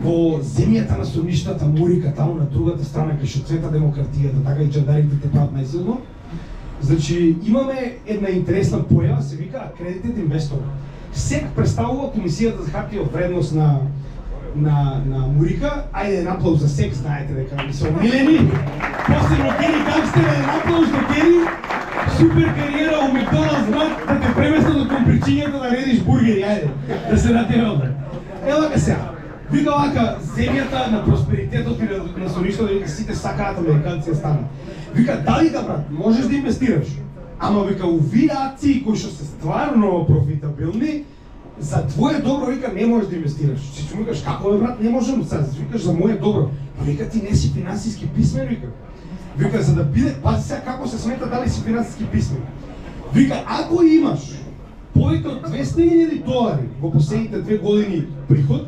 во земјата на сонишната Мурика, таму на другата страна кај што цвета демократијата, така и джадарите те прават најсилно. Значи имаме една интересна појава, се вика accredited investor. СЕК представува Комисијата за хартија од вредност на Мурика. Ајде еден аплауз за СЕК, знаете дека ми се омилени. После Рокери гангстер, еден аплауз Рокери. Супер кариера у Макдоналдс, знак да те преместат кон причињата да редиш бургери, ајде, да се натирам. Ева ка сега. Вика вака, земјата на просперитетот и на соништо, вика сите сакаат американци да станат. Вика, дали да брат, можеш да инвестираш, ама вика овие акции кои што се стварно профитабилни, за твое добро вика не можеш да инвестираш. Си му викаш како бе брат, не можам, сега викаш за мое добро. Па вика ти не си финансиски писмен, вика. Вика за да биде, пази сега како се смета дали си финансиски писмен. Вика ако имаш повеќе од $200,000 во последните 2 години приход,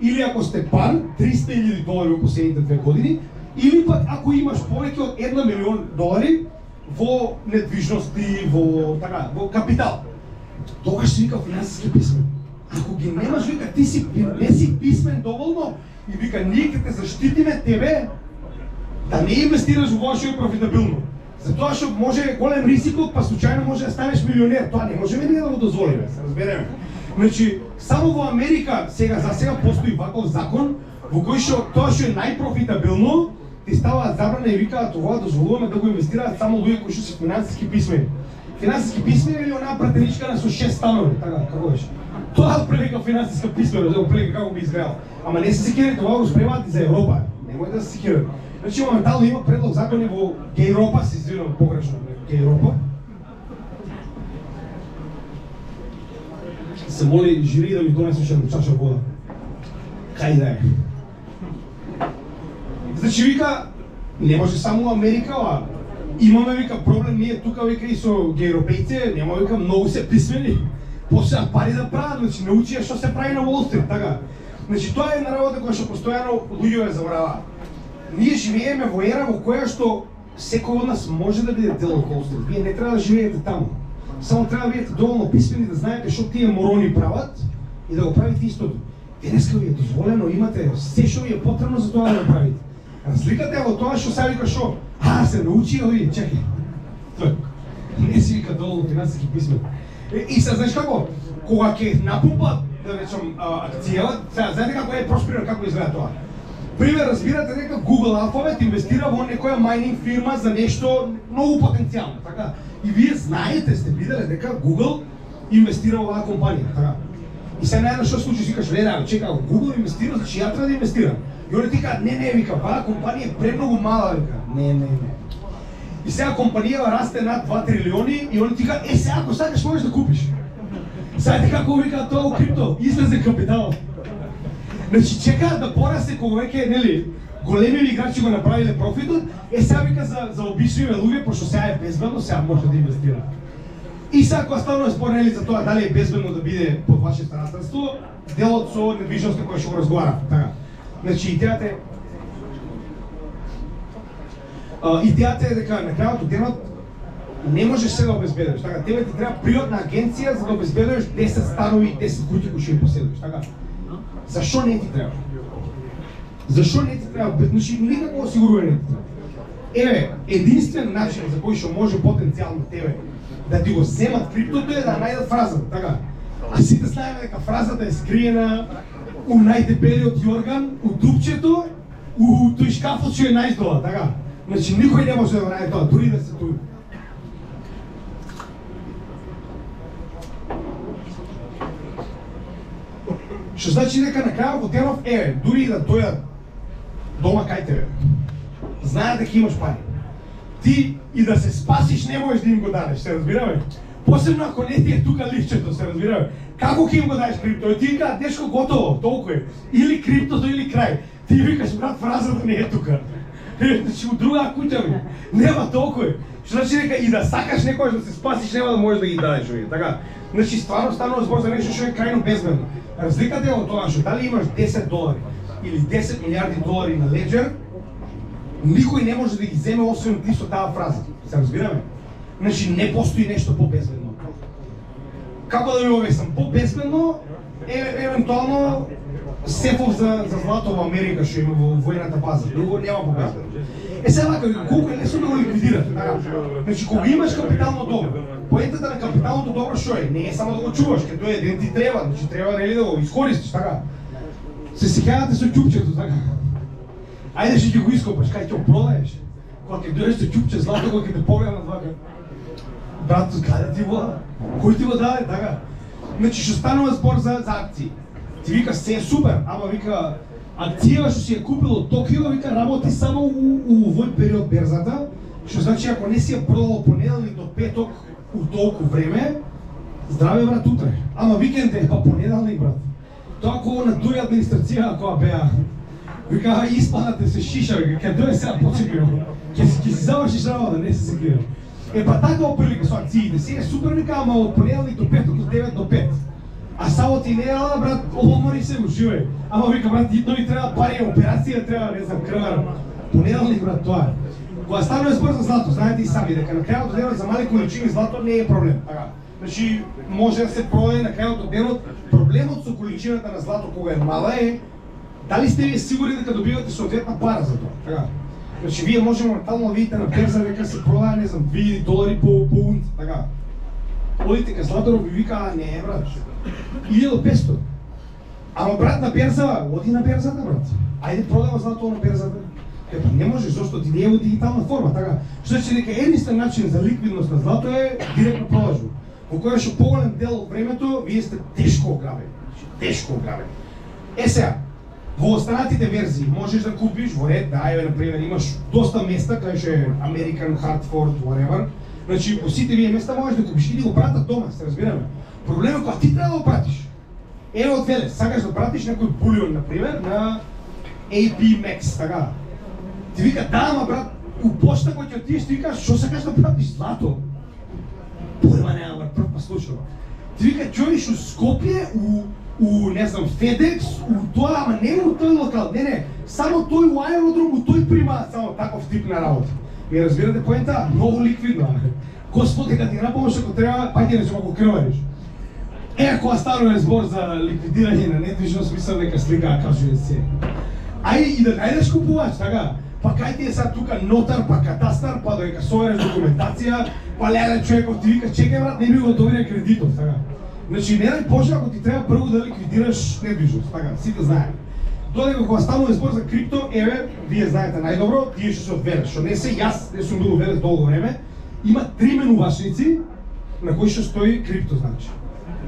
или ако сте пар, $300,000 во последните 2 години, или пак ако имаш повеќе од $1 милион во недвижности, во така, во капитал, тогаш си вика финансиски писмен. Ако ги немаш, вика ти си не си писмен доволно и вика ние ќе те заштитиме тебе да не инвестираш во вашето профитабилно. Затоа што може голем ризикот, па случајно може да станеш милионер. Тоа не можеме ние да го дозволиме, се разбереме. Значи, само во Америка сега постои ваков закон во кој што тоа што е најпрофитабилно ти ставаат забрана и викаат ова дозволуваме да го инвестираат само луѓе кои што се финансиски писмени. Финансиски писмени или онаа пратеничка со 6 станови, така како беше. Тоа прилика финансиска писменост, прилика како би изгледал. Ама не се секирате, тоа го спремаат и за Европа. Немој да се секирате. Значи моментално има предлог закони во Гејропа, се извинувам погрешно, Гејропа. Се моли жири да ми донесеш една чаша вода. Кај да е. Значи вика, не може само Америка, а имаме вика проблем ние тука вика и со гејропејци, нема вика многу се писмени. После пари да прават, значи научија што се прави на Уол Стрит, така. Значи тоа е една работа која што постојано луѓе ја забораваат. Ние живееме во ера во која што секој од нас може да биде дел од Уол Стрит. Вие не треба да живеете таму. Само треба да бидете доволно писмени да знаете што тие морони прават и да го правите истото. Денеска ви е дозволено, имате се што ви е потребно за тоа да го правите. Разликата е во тоа што се вика што се научи овие, чекај. Не си вика доволно финансиски писмен. И се знаеш како, кога ќе напумпат, да речем, акција, сега знаете како е просперирано, како изгледа тоа. Пример, разбирате дека Google Alphabet инвестира во некоја майнинг фирма за нешто многу потенцијално, така? И вие знаете, сте виделе дека Google инвестира во оваа компанија, така? И се најдено што случи, си кажеш, чека, Google инвестира, значи ја треба да инвестирам. И они ти кажат, не, вика, оваа компанија е премногу мала, вика. Не. И сега компанијава расте над 2 трилиони и они ти кажат, сега ако сакаш можеш да купиш. Сега ти како вика тоа у крипто, излезе капитал. Значи чекаат да порасте кога веќе нели големи играчи го направиле профитот, сега вика за обичниве луѓе, пошто сега е безбедно, сега може да инвестира. И сега кога ставно спорнели за тоа дали е безбедно да биде под ваше старателство, делот со недвижноста која што го разговара, така. Значи идејата е дека на крајот од денот не можеш се да обезбедиш, така. Тебе ти треба приватна агенција за да обезбедиш 10 станови, 10 куќи кои ќе им поседиш, така. Зашо не ти треба? Зашо не ти треба? Значи никако осигурување не ти треба. Еве, единствен начин за кој што може потенцијално тебе да ти го земат криптото е да најдат фразата, така. А сите знаеме дека фразата е скриена у најдебелиот јорган, у дупчето, у тој шкафот што е најздола, така. Значи никој не може да го најде тоа, дури да се туди. Што значи дека на крајот од денов, дури и да дојдат дома кај тебе, знаат дека имаш пари. Ти и да се спасиш не можеш да им го дадеш, се разбираме? Посебно ако не ти е тука ливчето, се разбираме? Како ќе им го дадеш крипто? И ти кажат, дечко готово, толку е. Или криптото или крај. Ти викаш, брат, фразата не е тука. Значи у друга куќа ми. Нема толку е. Што значи дека и да сакаш некојаш да се спасиш, нема да можеш да ги дадеш овие, така? Значи стварно станува збор за нешто што е крајно безбедно. Разликата е од тоа што дали имаш $10 или $10 милиарди на леџер, никој не може да ги земе освен ти со таа фраза. Се разбираме? Значи не постои нешто по-безбедно. Како да ви обяснам? По-безбедно е евентуално сефов за злато во Америка што има во војната база. Друго нема победено. Сега колку е лесно да го ликвидирате, така? Значи кога имаш капитално добро, поентата на капиталното добро што е? Не е само да го чуваш, кај тој ден ти треба, значи треба нели да го искористиш, така? Се сеќавате со ќупчето, така? Ајде ќе го ископаш, кај ќе го продаеш. Кога ќе дојдеш со ќупче злато, кога ќе те погледнат вака. Брат, каде ти го? Кој ти го даде, така? Значи што станува збор за акции. Ти вика се е супер, ама вика акцијава што си ја купил од Токио, вика работи само у овој период берзата, што значи ако не си ја продал понеделник до петок у толку време, здраве брат утре. Ама викенд е па понеделник брат. Тоа кога на тој администрација која беа, вика испланата се шиша, вика ќе дојде сега почекајмо. Ќе си завршиш работа, не се секирам. Па така оприлика со акциите, се е супер вика, ама од понеделник до петок од 9 до 5. А сабота и недела, брат, обмори се, уживај. Ама вика, брат, идно ми треба пари, операција треба, не знам, крвар. Понеделник, брат, тоа е. Кога станува збор за злато, знаете и сами, дека на крајот од денот за мали количини злато не е проблем. Така. Значи, може да се продаде на крајот од денот. Проблемот со количината на злато кога е мала е, дали сте вие сигурни дека добивате соодветна пара за тоа? Така. Значи, вие може моментално да видите на берза дека се продава, не знам, $2 по унца, така. Одите кај Златоров и вика, не, брат, 1500. Ама брат на берза, оди на берзата, брат. Ајде продава злато на берзата. Епа не можеш, зашто ти не е во дигитална форма, така. Што значи дека единствен начин за ликвидност на злато е директно продажба. Во која што поголем дел од времето вие сте тешко ограбени. Тешко ограбени. Сега, во останатите верзии можеш да купиш во ред, да, еве на пример имаш доста места кај што е American, Hartford, whatever. Значи по сите вие места можеш да купиш или го пратат дома, се разбираме. Проблемот е кога ти треба да го пратиш. Еве од Велес, сакаш да пратиш некој булион на пример на AP Max, така. Ти вика, да, ама брат, у пошта кој ќе отидеш, ти викаш, што сакаш да пратиш злато? Појма нема, брат, прв па случува. Ти вика, човиш у Скопје, у не знам, FedEx, у тоа, ама не у тој локал, не, само тој у аеродром, у тој прима само таков тип на работа. Ми разбирате поента? Многу ликвидно. Господ дека ти напомош ако треба, пајде нешто ако крвариш. Кога станува збор за ликвидирање на недвижност, мислам дека слика кажува се. Ајде и да најдеш купувач, така? Па кај ти е сега тука нотар, па катастар, па дека совереш документација, па леле човеков ти вика, чекај брат, не би го доверија кредитов, така? Значи не дај Боже ако ти треба прво да ликвидираш недвижност, така, сите знаеме. Додека кога станува збор за крипто, еве, вие знаете најдобро, тие што се од Велес, што не се јас, не сум бил во Велес долго време, има 3 менувачници на кои што стои крипто, значи.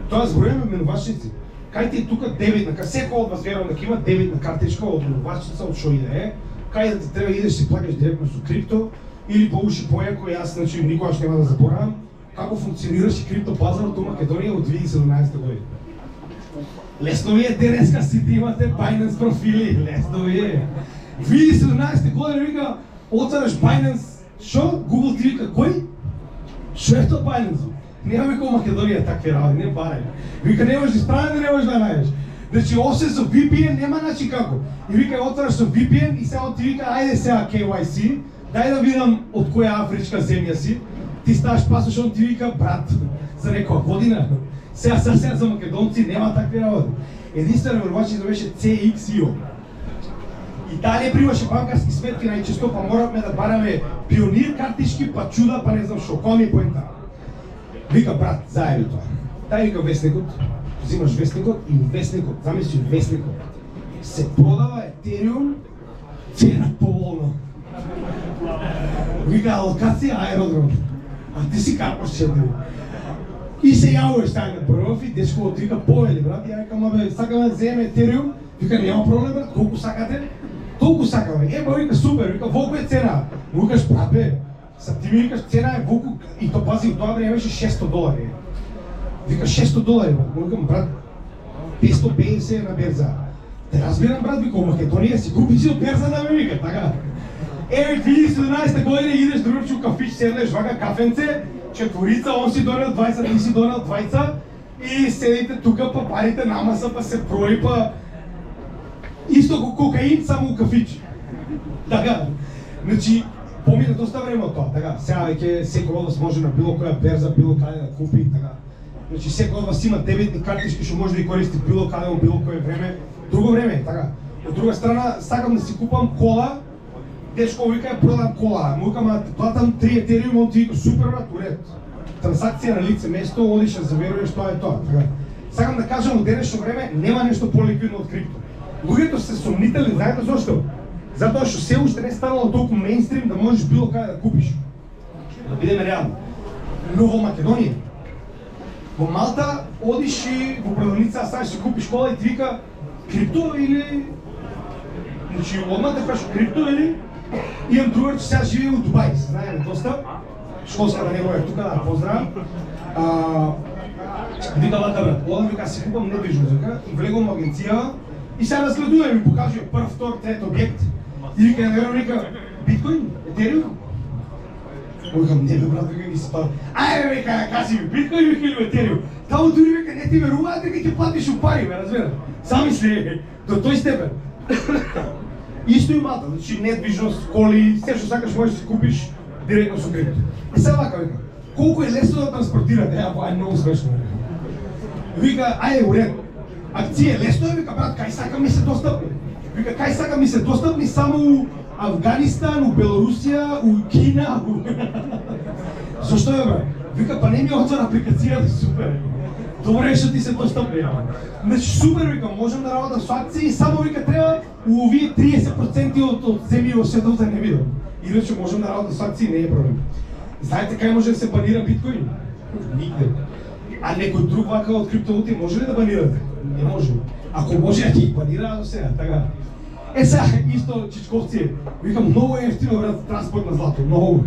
Тоа зборуваме менувачници. Кај ти е тука дебитна, секој од вас верувам дека има дебитна картичка од менувачница, од што и да е, кај да ти треба идеш си плаќаш директно со крипто, или по уши појако, јас значи никогаш нема да заборавам како функционираше крипто пазарот во Македонија од 2017 година. Лесно ви е денеска сите имате Binance профили, лесно ви е. 2017 година вика, отвараш Binance, шо? Google ти вика, кој? Шо е тоа Binance? Нема вика во Македонија такви работи, не барај. Вика, не можеш исправен, не можеш да најдеш. Значи, освен со VPN нема начин како. И вика, отвараш со VPN и само ти вика, ајде сега KYC, дај да видам од која афричка земја си. Ти ставаш пасош, он ти вика, брат, за некоја година. Сега за македонци нема такви работи. Единствено вербачница беше CXIO. Италија примаше банкарски сметки најчесто, па моравме да бараме пионир картички, па чуда, па не знам шо, која ми е поента. Вика, брат, заеби тоа. Дај вика вестникот, взимаш вестникот и вестникот, замисли вестникот. Се продава Етериум, цена поволно. Вика, локација аеродром. А ти си карпаш 4. И се јавуваш тај на профи, дечко вика повели брат, ја викам абе сакаме да земеме Етериум, вика нема проблем брат, колку сакате? Толку сакаме. Ба вика супер, вика волку е цена. Му викаш брат бе, ти ми викаш цена е волку и то пази тоа време беше $600. Вика $600 брат. Му викам брат 550 на берза. Те разбирам брат, вика во Македонија си купиш од берза да ми вика, така. Еве 2017 година идеш другарче у кафич, седнеш вака кафенце, четворица, он си донел 20, ти си донел 20 и седите тука па парите намаса па се брои па исто како кокаин само у кафич. Така. Значи помина доста време од тоа, така. Сега веќе секој од вас може на било која берза, било каде да купи, така. Значи секој од вас има дебитни картички што може да ги користи било каде во било кое време. Друго време, така. Од друга страна, сакам да си купам кола, дечко вика ја продам кола, му викам, платам 3 етериум, он ти вика, супер брат, уред. Трансакција на лице место, одиш, заверуваш, тоа е тоа. Така. Сакам да кажам, од денешно време нема нешто поликвидно од крипто. Луѓето се сомнителни, знаете зошто? Затоа што се уште не станало толку мејнстрим да можеш било каде да купиш. Да бидеме реални. Но во Македонија, во Малта, одиш и во продавница, сакаш си купиш кола и ти вика крипто или... Значи, одмah те прашам крипто или... Имам другар, че сега живее у Дубај, се знаеме доста. Школска да него е тука, да поздравам. Вика, вака брат, одам вика, си купам недвижност, вика, и влегам во агенција и сега разгледувам, ми покажува прв, втор, трет објект. И вика, не верувам, вика, биткоин, етериум? Викам, не бе брат, вика ги спал. Ајде вика, кажи ми, биткоин вика или етериум? Таму дури вика, не ти веруваат, дека ќе платиш у пари, ме разбира. Замисли, до тој степен. Исто и Малта, значи недвижност, коли, се што сакаш можеш да си купиш директно со крипто. И сега вака вика, колку е лесно да транспортирате, е многу смешно. Вика, ајде уред, акција лесно е, вика брат, кај сака ми се достапни. Вика, кај сака ми се достапни само у Афганистан, у Белорусија, у Кина, у... Зошто е брат? Вика, па не ми отвора апликацијата, супер. Добре што ти се достапни, значи супер, вика, можам да работам со акции, само вика треба у овие 30% од земји во светот да не видам. Иначе можам да работам со акции, не е проблем. Знаете кај може да се банира биткоин? Нигде. А некој друг вака од криптовалути може ли да банирате? Не може. Ако може, ќе ги банира до сега, така. Сега, исто чичковци, викам, многу ефтино брат транспорт на злато, многу.